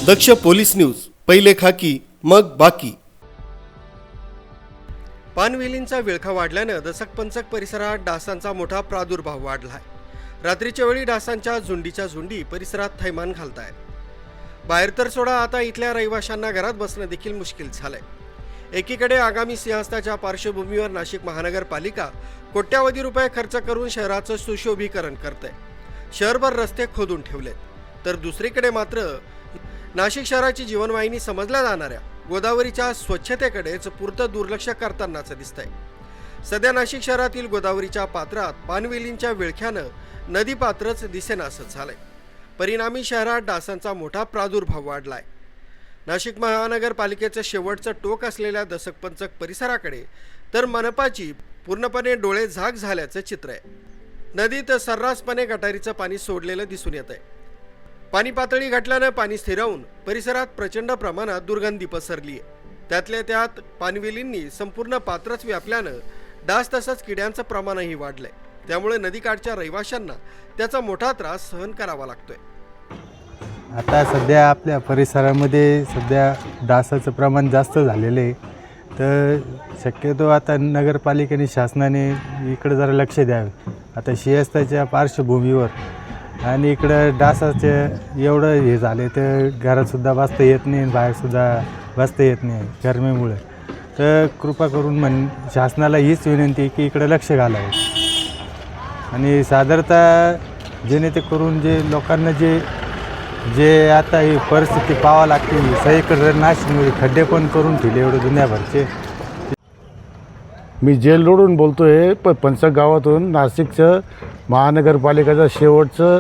दक्ष police news, पहिले खाकी मग बाकी। पानवेलींचा विळखा वाढल्यानं दसक-पंचक परिसरात डासांचा मोठा प्रादुर्भाव वाढलाय। रात्रीच्या वेळी डासांच्या झुंडीच्या झुंडी परिसरात थैमान घालतायत। बाहेर तर सोडा, आता इथल्या रहिवाशांना घरात बसणं देखील मुश्किल झालंय। एकीकडे आगामी सिंहस्थाच्या पार्श्वभूमीवर नाशिक महानगरपालिका कोट्यावधी रुपये खर्च करून शहराचं सुशोभीकरण करते, शहरभर रस्ते खोदून ठेवलेत, तर दुसरीकडे मात्र नाशिक शहराची जीवनवाहिनी समजल्या जाणाऱ्या गोदावरीच्या स्वच्छतेकडेच पुरतं दुर्लक्ष करतानाच दिसतंय। सध्या नाशिक शहरातील गोदावरीच्या पात्रात पानवेलींच्या विळख्यानं नदी पात्रच दिसेनासं झालंय। परिणामी शहरात डासांचा मोठा प्रादुर्भाव वाढलाय। नाशिक महानगरपालिकेचं शेवटचं टोक असलेल्या दसक-पंचक परिसराकडे तर मनपाची पूर्णपणे डोळे झाक झाल्याचं चित्र आहे। नदीत सर्रासपणे गटारीचं पाणी सोडलेलं दिसून येतंय। पाणी पातळी घटल्यानं पाणी स्थिरावून परिसरात प्रचंड प्रमाणात दुर्गंधी पसरली आहे। त्यातल्या त्यात पानवेलींनी संपूर्ण पात्रच व्यापल्यानं डास तसंच किड्यांचं प्रमाणही वाढलंय। त्यामुळे नदीकाठच्या रहिवाशांना त्याचा मोठा त्रास सहन करावा लागतोय। आता सध्या आपल्या परिसरामध्ये डासाचं प्रमाण जास्त झालेलं आहे, तर शक्यतो आता नगरपालिकेने शासनाने इकडे जरा लक्ष द्यावे। आता सिंहस्थाच्या पार्श्वभूमीवर आणि इकडं डासाचं एवढं हे झाले तर घरातसुद्धा बसता येत नाही, बाहेरसुद्धा बसता येत नाही गरमीमुळे। तर कृपा करून शासनाला हीच विनंती आहे की इकडं लक्ष घालावं आणि साधारणतः जेणेकरून जे लोकांना जे आता ही परिस्थिती पाहावं लागते, सगळीकडे नाशिकमध्ये खड्डे पण करून ठेवले एवढे दुनियाभरचे। मी जेल रोडून बोलतो आहे, पंचक गावातून। नाशिकचं महानगरपालिकेचं शेवटचं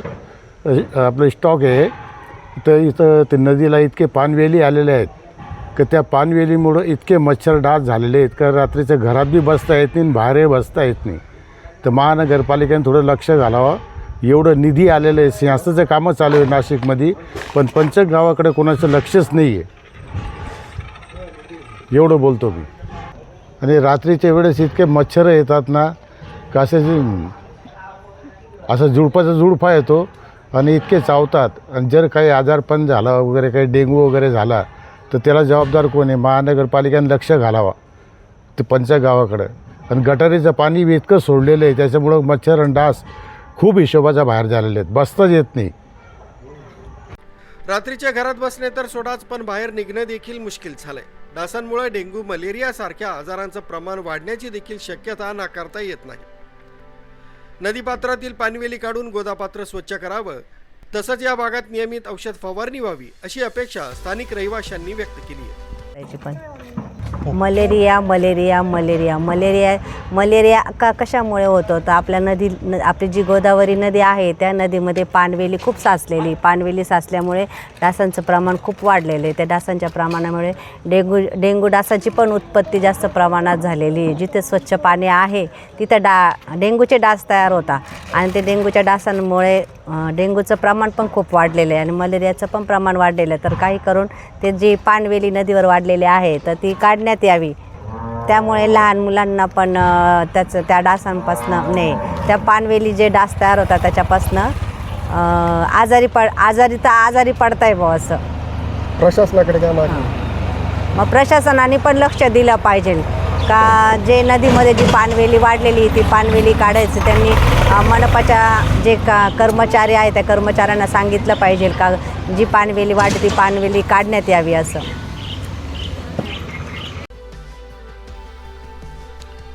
आपलं स्टॉक आहे। तर इथं ते नदीला इतके पानवेली आलेले आहेत की त्या पानवेलीमुळं इतके मच्छर डास झालेले आहेत का रात्रीच्या घरात बी बसता येत नाही, बाहेरही बसता येत नाही। तर महानगरपालिकेने थोडं लक्ष घालावं। एवढं निधी आलेलं आहे, सिंहस्थाचं कामं चालू आहे नाशिकमध्ये, पण पंचक गावाकडे कोणाचं लक्षच नाही आहे, एवढं बोलतो मी। आणि रात्रीच्या वेळेस इतके मच्छर येतात ना का असं जुळपाचा जुळफा येतो आणि इतके चावतात। आणि जर काही आजारपण झाला वगैरे, काही डेंग्यू वगैरे झाला तर त्याला जबाबदार कोण आहे? महानगरपालिकेने लक्ष घालावा ते पंचक गावाकडं। आणि गटारीचं पाणी बी इतकं सोडलेलं आहे, त्याच्यामुळं मच्छर आणि डास खूप हिशोबाच्या बाहेर झालेले आहेत, बसताच येत नाही। रात्रीच्या घरात बसणे तर सोडाच, पण बाहेर निघणं देखील मुश्किल झालंय। डासांमुळे डेंग्यू, मलेरिया सारख्या आजारांचं प्रमाण वाढण्याची देखील शक्यता नाकारता येत नाही। नदीपात्रातील पानवेली काढून गोदापात्र स्वच्छ करावं, तसंच या भागात नियमित औषध फवारणी व्हावी अशी अपेक्षा स्थानिक रहिवाशांनी व्यक्त केली आहे। मलेरिया कशामुळे होतं तर आपली जी गोदावरी नदी आहे त्या नदीमध्ये पानवेली खूप साचलेली, पानवेली साचल्यामुळे डासांचं प्रमाण खूप वाढलेलं आहे। त्या डासांच्या प्रमाणामुळे डेंग्यू डासाची पण उत्पत्ती जास्त प्रमाणात झालेली आहे। जिथे स्वच्छ पाणी आहे तिथं डेंग्यूचे डास तयार होतात आणि ते डेंग्यूच्या डासांमुळे डेंग्यूचं प्रमाण पण खूप वाढलेलं आहे आणि मलेरियाचं पण प्रमाण वाढलेलं आहे। तर काही करून ते जी पानवेली नदीवर वाढलेली आहे तर ती काढण्यात यावी। त्यामुळे लहान मुलांना पण त्या डासांपासनं त्या पानवेली जे डास तयार होतात त्याच्यापासनं आजारी पडताय बुवा असं। प्रशासनाकडे काय मागणी? मग प्रशासनाने पण लक्ष दिलं पाहिजे का जे नदीमध्ये जी पानवेली वाढलेली ती पानवेली काढायचं। त्यांनी मनपाच्या जे कर्मचारी आहे त्या कर्मचाऱ्यांना सांगितलं पाहिजे का जी पानवेली वाढली ती पानवेली काढण्यात यावी असं।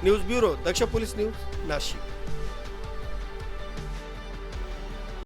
न्यूज ब्युरो, दक्ष पोलीस न्यूज, नाशिक।